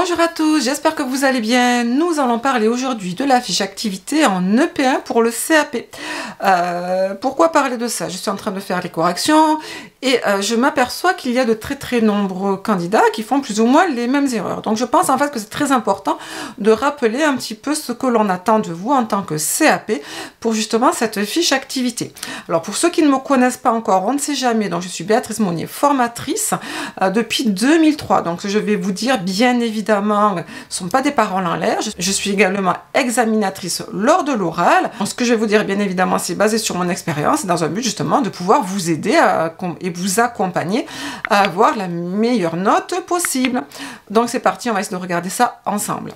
Bonjour à tous, j'espère que vous allez bien. Nous allons parler aujourd'hui de la fiche activité en EP1 pour le CAP. Pourquoi parler de ça? Je suis en train de faire les corrections et je m'aperçois qu'il y a de très nombreux candidats qui font plus ou moins les mêmes erreurs. Donc je pense en fait que c'est très important de rappeler un petit peu ce que l'on attend de vous en tant que CAP pour justement cette fiche activité. Alors pour ceux qui ne me connaissent pas encore, on ne sait jamais, donc je suis Béatrice Monnier, formatrice depuis 2003. Donc je vais vous dire bien évidemment, ce ne sont pas des paroles en l'air. Je suis également examinatrice lors de l'oral. Ce que je vais vous dire bien évidemment, c'est basé sur mon expérience dans un but justement de pouvoir vous aider et vous accompagner à avoir la meilleure note possible. Donc c'est parti, on va essayer de regarder ça ensemble.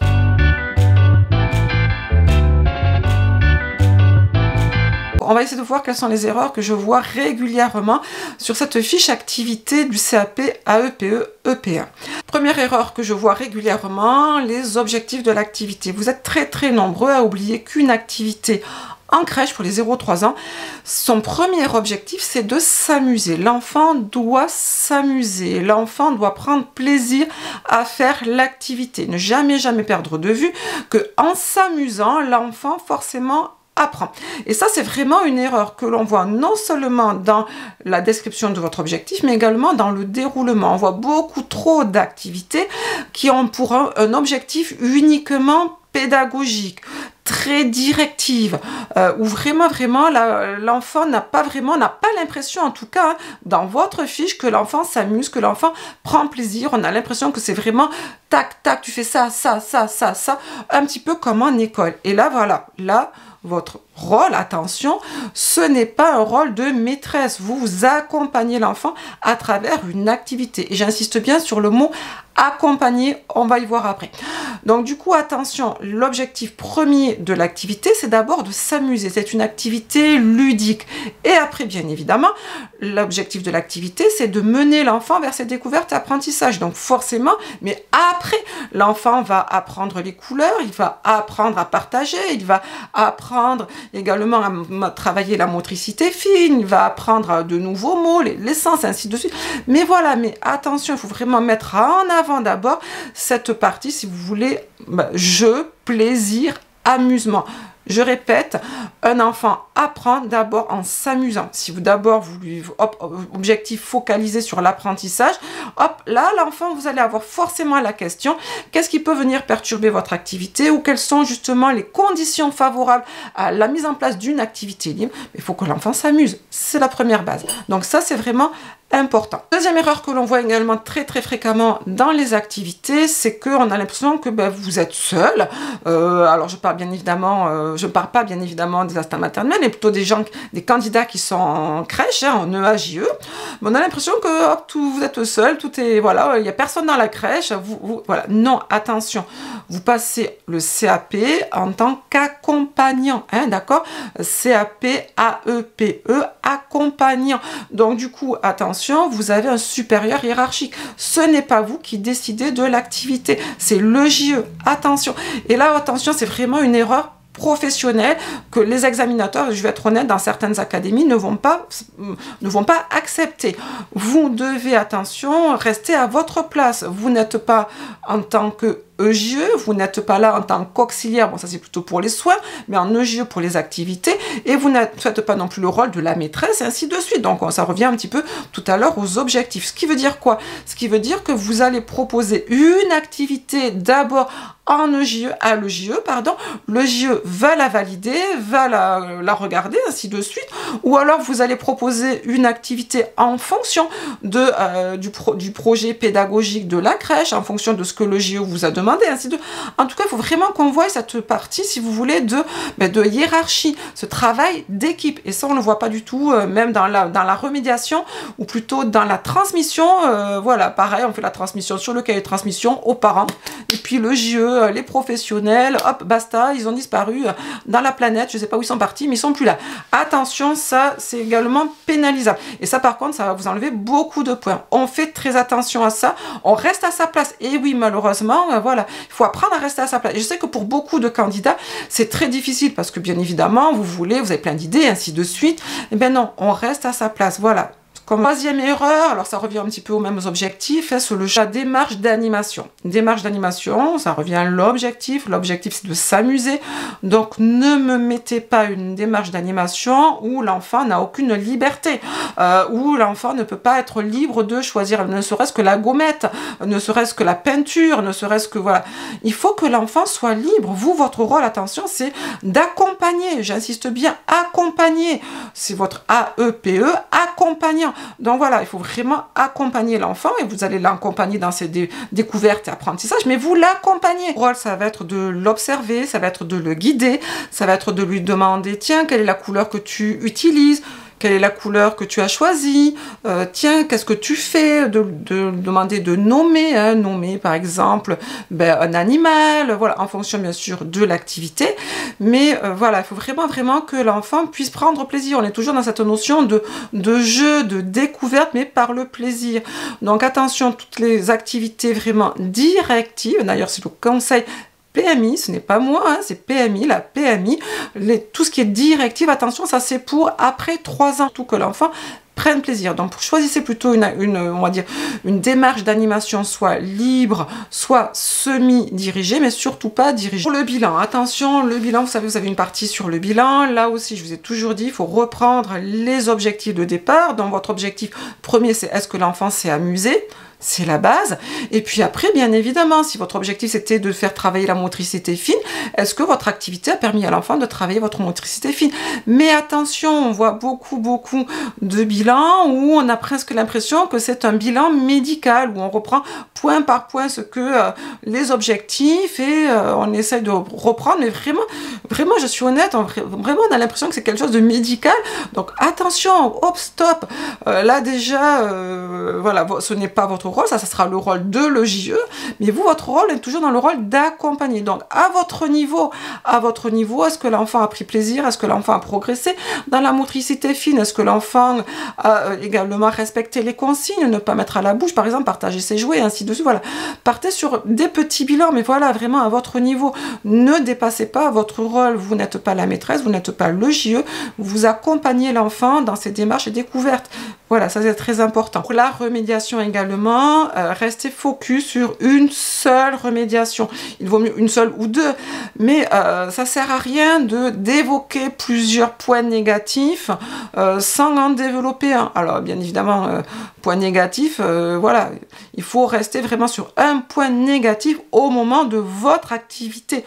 On va essayer de voir quelles sont les erreurs que je vois régulièrement sur cette fiche activité du CAP AEPE EP1. Première erreur que je vois régulièrement, les objectifs de l'activité. Vous êtes très nombreux à oublier qu'une activité en crèche pour les 0-3 ans, son premier objectif c'est de s'amuser. L'enfant doit s'amuser, l'enfant doit prendre plaisir à faire l'activité. Ne jamais perdre de vue que en s'amusant, l'enfant forcément apprend. Et ça, c'est vraiment une erreur que l'on voit non seulement dans la description de votre objectif, mais également dans le déroulement. On voit beaucoup trop d'activités qui ont pour un objectif uniquement pédagogique, très directive, où vraiment l'enfant n'a pas l'impression, en tout cas dans votre fiche, que l'enfant s'amuse, que l'enfant prend plaisir. On a l'impression que c'est vraiment tac tu fais ça, un petit peu comme en école. Et là voilà, là votre rôle, attention, ce n'est pas un rôle de maîtresse. Vous accompagnez l'enfant à travers une activité. Et j'insiste bien sur le mot accompagner, on va y voir après. Donc du coup, attention, l'objectif premier de l'activité, c'est d'abord de s'amuser. C'est une activité ludique. Et après, bien évidemment, l'objectif de l'activité, c'est de mener l'enfant vers ses découvertes et apprentissages. Donc forcément, mais après, l'enfant va apprendre les couleurs, il va apprendre à partager, il va apprendre également à travailler la motricité fine, il va apprendre de nouveaux mots, les sens, ainsi de suite. Mais voilà, mais attention, il faut vraiment mettre en avant d'abord cette partie, si vous voulez, jeu, plaisir, amusement. Je répète, un enfant apprend d'abord en s'amusant. Si vous d'abord vous lui objectif focalisé sur l'apprentissage, hop, là l'enfant, vous allez avoir forcément la question, qu'est-ce qui peut venir perturber votre activité ou quelles sont justement les conditions favorables à la mise en place d'une activité libre. Il faut que l'enfant s'amuse, c'est la première base. Donc ça, c'est vraiment important. Deuxième erreur que l'on voit également très fréquemment dans les activités, c'est qu'on a l'impression que vous êtes seul. Alors je parle je ne parle pas bien évidemment des instants maternels, mais plutôt des candidats qui sont en crèche, en EAJE. Mais on a l'impression que hop, vous êtes seul, tout est voilà, il n'y a personne dans la crèche. Voilà, non, attention, vous passez le CAP en tant qu'accompagnant, hein, d'accord? CAP AEPE, accompagnant. Donc du coup, attention, vous avez un supérieur hiérarchique. Ce n'est pas vous qui décidez de l'activité, c'est le JE. Attention. Et là, attention, c'est vraiment une erreur professionnelle que les examinateurs, je vais être honnête, dans certaines académies ne vont pas accepter. Vous devez, attention, rester à votre place. Vous n'êtes pas en tant que EJE, vous n'êtes pas là en tant qu'auxiliaire, bon ça c'est plutôt pour les soins, mais en EJE pour les activités, et vous ne faites pas non plus le rôle de la maîtresse, et ainsi de suite. Donc ça revient un petit peu tout à l'heure aux objectifs. Ce qui veut dire quoi? Ce qui veut dire que vous allez proposer une activité d'abord en EJE, à l'EJE, pardon, l'EJE va la valider, va la regarder, ainsi de suite, ou alors vous allez proposer une activité en fonction du projet pédagogique de la crèche, en fonction de ce que l'EJE vous a demandé, ainsi de... En tout cas, il faut vraiment qu'on voit cette partie, si vous voulez, de hiérarchie, ce travail d'équipe. Et ça, on ne le voit pas du tout, même dans la remédiation, ou plutôt dans la transmission. Voilà, pareil, on fait la transmission sur le cahier de transmission aux parents. Et puis le JE, les professionnels, hop, basta, ils ont disparu dans la planète. Je ne sais pas où ils sont partis, mais ils sont plus là. Attention, ça, c'est également pénalisable. Et ça, par contre, ça va vous enlever beaucoup de points. On fait très attention à ça. On reste à sa place. Et oui, malheureusement, voilà, il faut apprendre à rester à sa place. Et je sais que pour beaucoup de candidats, c'est très difficile parce que bien évidemment, vous avez plein d'idées, ainsi de suite. Eh bien non, on reste à sa place. Voilà. Comme troisième erreur, alors ça revient un petit peu aux mêmes objectifs, hein, sur la démarche d'animation. Démarche d'animation, ça revient à l'objectif. L'objectif, c'est de s'amuser. Donc, ne me mettez pas une démarche d'animation où l'enfant n'a aucune liberté, où l'enfant ne peut pas être libre de choisir, ne serait-ce que la gommette, ne serait-ce que la peinture, ne serait-ce que, voilà. Il faut que l'enfant soit libre. Vous, votre rôle, attention, c'est d'accompagner. J'insiste bien, accompagner. C'est votre AEPE, accompagnant. Donc voilà, il faut vraiment accompagner l'enfant et vous allez l'accompagner dans ses découvertes et apprentissages, mais vous l'accompagnez. Le rôle, ça va être de l'observer, ça va être de le guider, ça va être de lui demander, tiens, quelle est la couleur que tu utilises? Quelle est la couleur que tu as choisie? Tiens, qu'est-ce que tu fais? De demander de nommer, hein, nommer par exemple un animal, voilà, en fonction bien sûr de l'activité. Mais voilà, il faut vraiment que l'enfant puisse prendre plaisir. On est toujours dans cette notion de jeu, de découverte, mais par le plaisir. Donc attention, toutes les activités vraiment directives, d'ailleurs c'est le conseil PMI, ce n'est pas moi, hein, c'est PMI, la PMI, tout ce qui est directive, attention, ça c'est pour après 3 ans, tout que l'enfant prenne plaisir. Donc choisissez plutôt on va dire, une démarche d'animation soit libre, soit semi-dirigée, mais surtout pas dirigée. Pour le bilan, attention, le bilan, vous avez une partie sur le bilan. Là aussi, je vous ai toujours dit, il faut reprendre les objectifs de départ. Donc votre objectif premier, c'est est-ce que l'enfant s'est amusé? C'est la base. Et puis après, bien évidemment, si votre objectif c'était de faire travailler la motricité fine, est-ce que votre activité a permis à l'enfant de travailler votre motricité fine? Mais attention, on voit beaucoup de bilans où on a presque l'impression que c'est un bilan médical, où on reprend point par point ce que les objectifs et on essaye de reprendre. Mais vraiment, je suis honnête, vraiment on a l'impression que c'est quelque chose de médical. Donc attention, hop, stop. Là déjà, voilà, ce n'est pas votre rôle, ça sera le rôle de l'EJE, mais vous, votre rôle est toujours dans le rôle d'accompagner. Donc, à votre niveau, est-ce que l'enfant a pris plaisir? Est-ce que l'enfant a progressé dans la motricité fine? Est-ce que l'enfant a également respecté les consignes, ne pas mettre à la bouche, par exemple, partager ses jouets, ainsi de suite, voilà. Partez sur des petits bilans, mais voilà, vraiment à votre niveau. Ne dépassez pas votre rôle, vous n'êtes pas la maîtresse, vous n'êtes pas l'EJE, vous accompagnez l'enfant dans ses démarches et découvertes. Voilà, ça c'est très important. Pour la remédiation également, restez focus sur une seule remédiation. Il vaut mieux une seule ou deux, mais ça sert à rien d'évoquer plusieurs points négatifs sans en développer un. Alors bien évidemment, point négatif, voilà, il faut rester vraiment sur un point négatif au moment de votre activité.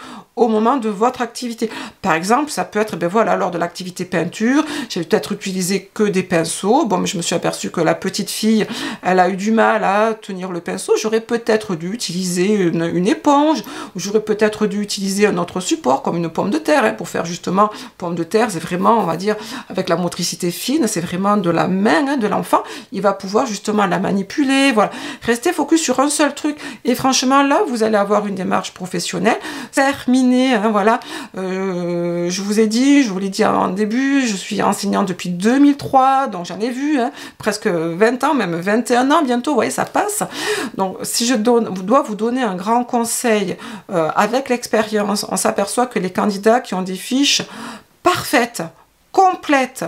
Par exemple, ça peut être, ben voilà, lors de l'activité peinture, j'ai peut-être utilisé que des pinceaux. Bon, mais je me suis aperçue que la petite fille, elle a eu du mal à tenir le pinceau. J'aurais peut-être dû utiliser une éponge, ou j'aurais peut-être dû utiliser un autre support, comme une pomme de terre, hein, pour faire justement, pomme de terre, c'est vraiment, on va dire, avec la motricité fine, c'est vraiment de la main, hein, de l'enfant, il va pouvoir justement la manipuler, voilà. Restez focus sur un seul truc, et franchement, là, vous allez avoir une démarche professionnelle, terminée, hein, voilà. Je vous l'ai dit en début, je suis enseignante depuis 2003, donc j'en ai vu, hein, presque 20 ans, même 21 ans bientôt, vous voyez, ça passe. Donc, si je dois vous donner un grand conseil, avec l'expérience, on s'aperçoit que les candidats qui ont des fiches parfaites, complète,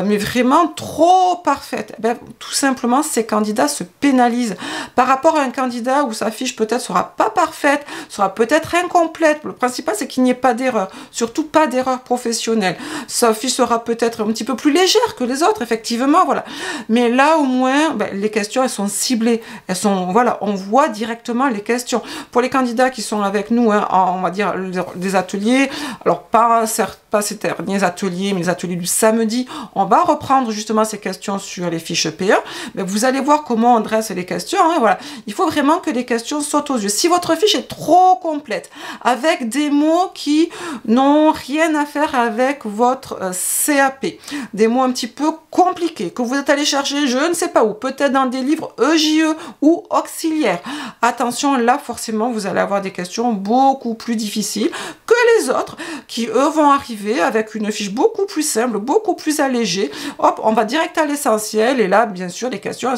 mais vraiment trop parfaite, ben, tout simplement ces candidats se pénalisent par rapport à un candidat où sa fiche peut-être sera pas parfaite, sera peut-être incomplète. Le principal c'est qu'il n'y ait pas d'erreur, surtout pas d'erreur professionnelle. Sa fiche sera peut-être un petit peu plus légère que les autres, effectivement, voilà. Mais là au moins, ben, les questions elles sont ciblées, elles sont, voilà, on voit directement les questions. Pour les candidats qui sont avec nous, hein, on va dire des ateliers, alors pas ces derniers ateliers, mais les ateliers du samedi, on va reprendre justement ces questions sur les fiches PE, mais vous allez voir comment on dresse les questions, hein, voilà. Il faut vraiment que les questions sautent aux yeux. Si votre fiche est trop complète, avec des mots qui n'ont rien à faire avec votre CAP, des mots un petit peu compliqués, que vous êtes allé chercher, je ne sais pas où, peut-être dans des livres EJE ou auxiliaires, attention, là forcément vous allez avoir des questions beaucoup plus difficiles que les les autres qui, eux, vont arriver avec une fiche beaucoup plus simple, beaucoup plus allégée. Hop, on va direct à l'essentiel. Et là, bien sûr, les questions,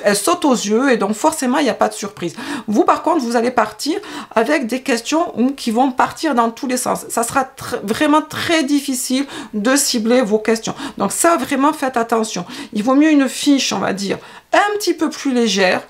elles sautent aux yeux. Et donc, forcément, il n'y a pas de surprise. Vous, par contre, vous allez partir avec des questions qui vont partir dans tous les sens. Ça sera vraiment très difficile de cibler vos questions. Donc, ça, vraiment, faites attention. Il vaut mieux une fiche, on va dire, un petit peu plus légère,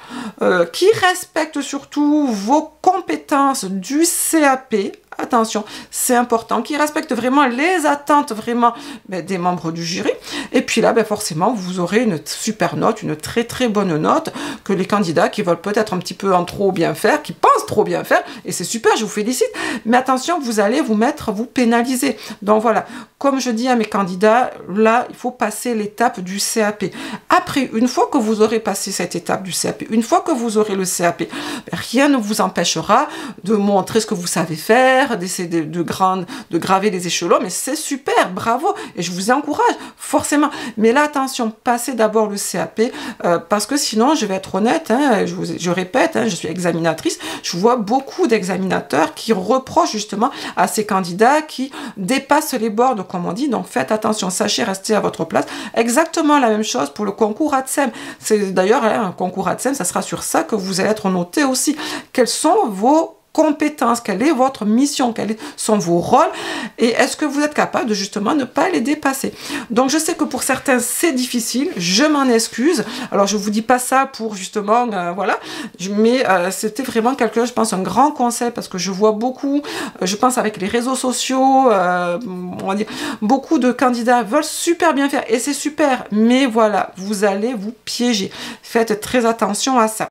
qui respecte surtout vos compétences du CAP. Attention, c'est important, qui respecte vraiment les attentes vraiment des membres du jury. Et puis là, forcément, vous aurez une super note, une très très bonne note que les candidats qui veulent peut-être un petit peu en trop bien faire, qui pensent trop bien faire, et c'est super, je vous félicite. Mais attention, vous allez vous pénaliser. Donc voilà, comme je dis à mes candidats, là, il faut passer l'étape du CAP. Après, une fois que vous aurez passé cette étape du CAP, une fois que vous aurez le CAP, rien ne vous empêchera de montrer ce que vous savez faire, d'essayer de graver les échelons, mais c'est super, bravo, et je vous encourage, forcément. Mais là, attention, passez d'abord le CAP, parce que sinon, je vais être honnête, hein, je répète, hein, je suis examinatrice, je vois beaucoup d'examinateurs qui reprochent justement à ces candidats qui dépassent les bornes, comme on dit, donc faites attention, sachez rester à votre place. Exactement la même chose pour le concours ATSEM. C'est d'ailleurs un concours ATSEM, ça sera sur ça que vous allez être noté aussi. Quels sont vos compétences, quelle est votre mission, quels sont vos rôles, et est-ce que vous êtes capable de justement ne pas les dépasser. Donc je sais que pour certains c'est difficile, je m'en excuse, alors je vous dis pas ça pour justement, voilà, mais c'était vraiment quelque chose, je pense, un grand conseil, parce que je vois beaucoup, je pense avec les réseaux sociaux, on va dire, beaucoup de candidats veulent super bien faire, et c'est super, mais voilà, vous allez vous piéger. Faites très attention à ça.